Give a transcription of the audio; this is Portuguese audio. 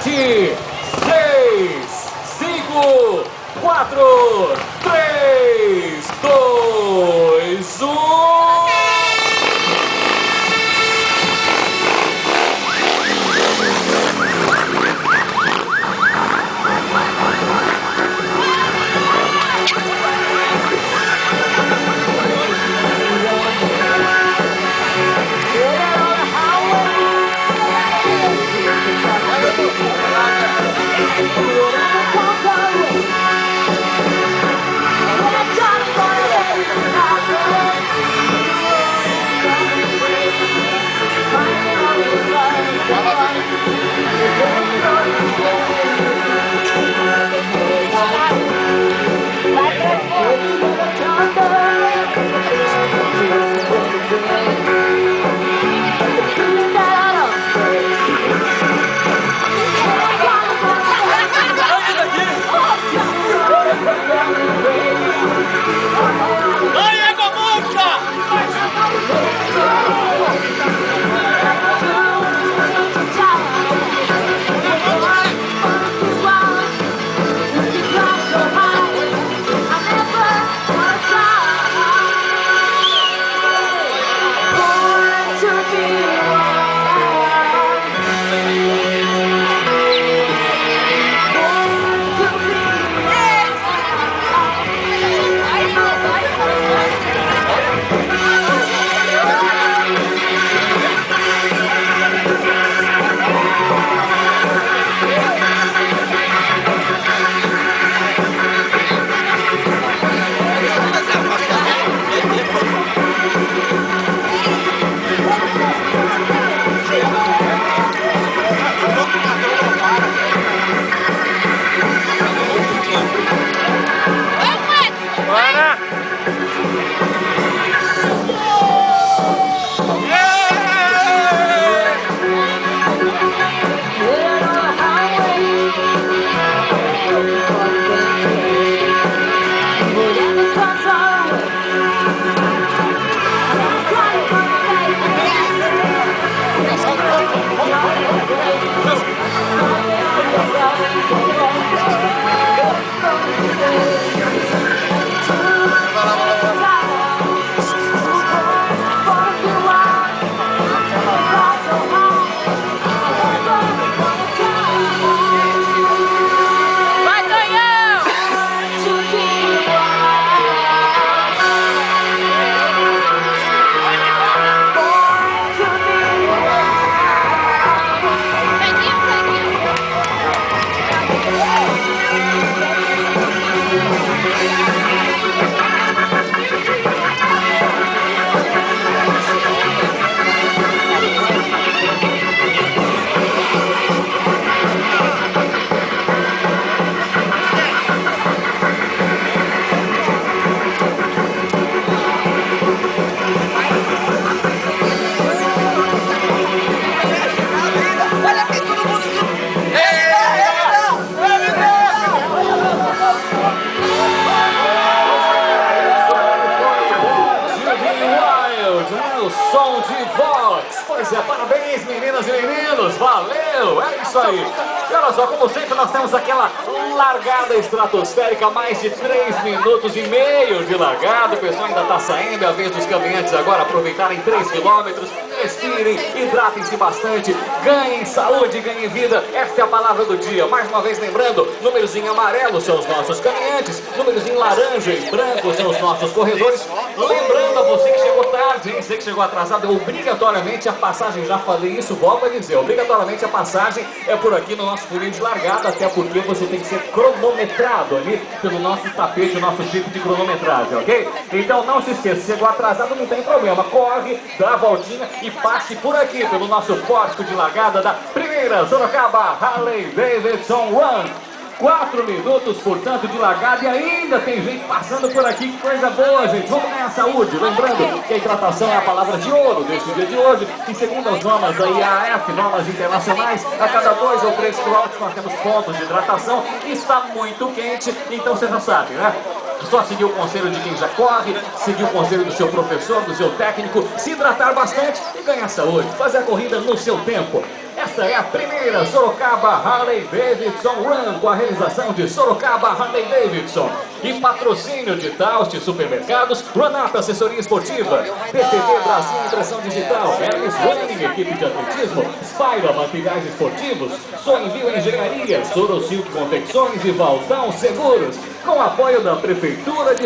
7, 6, 5, 4, 3, 2, 1... Som de Vox. Pois é, parabéns meninas e meninos, valeu, é isso aí. E olha só, como sempre nós temos aquela largada estratosférica, mais de 3 minutos e meio de largada. O pessoal ainda está saindo, é a vez dos caminhantes agora aproveitarem 3 quilômetros. Respirem, hidratem-se bastante, ganhem saúde, ganhem vida. Esta é a palavra do dia. Mais uma vez lembrando, números em amarelo são os nossos caminhantes, números em laranja e branco são os nossos corredores. Lembrando a você que chegou tarde, hein? Você que chegou atrasado, obrigatoriamente a passagem, já falei isso, volto a dizer, obrigatoriamente a passagem é por aqui no nosso furinho de largada, até porque você tem que ser cronometrado ali pelo nosso tapete, o nosso tipo de cronometragem, ok? Então não se esqueça, se chegou atrasado não tem problema, corre, dá a voltinha e passe por aqui pelo nosso pórtico de largada da primeira Sorocaba Harley Davidson Run. 4 minutos, portanto, de largada e ainda tem gente passando por aqui. Que coisa boa, gente. Vamos ganhar saúde. Lembrando que a hidratação é a palavra de ouro desse dia de hoje. E segundo as normas da IAAF, normas internacionais, a cada 2 ou 3 quilômetros nós temos pontos de hidratação. Está muito quente, então você já sabe, né? Só seguir o conselho de quem já corre, seguir o conselho do seu professor, do seu técnico, se hidratar bastante e ganhar saúde. Fazer a corrida no seu tempo. É Esta é a primeira Sorocaba Harley Davidson Run, com a realização de Sorocaba Harley Davidson e patrocínio de Taust Supermercados, Run-Up Assessoria Esportiva, PTV Brasil Impressão Digital, Hermes Running, equipe de atletismo, Spyra Materiais Esportivos, Soenvio Engenharia, Sorosilk Confecções e Valtão Seguros, com apoio da Prefeitura de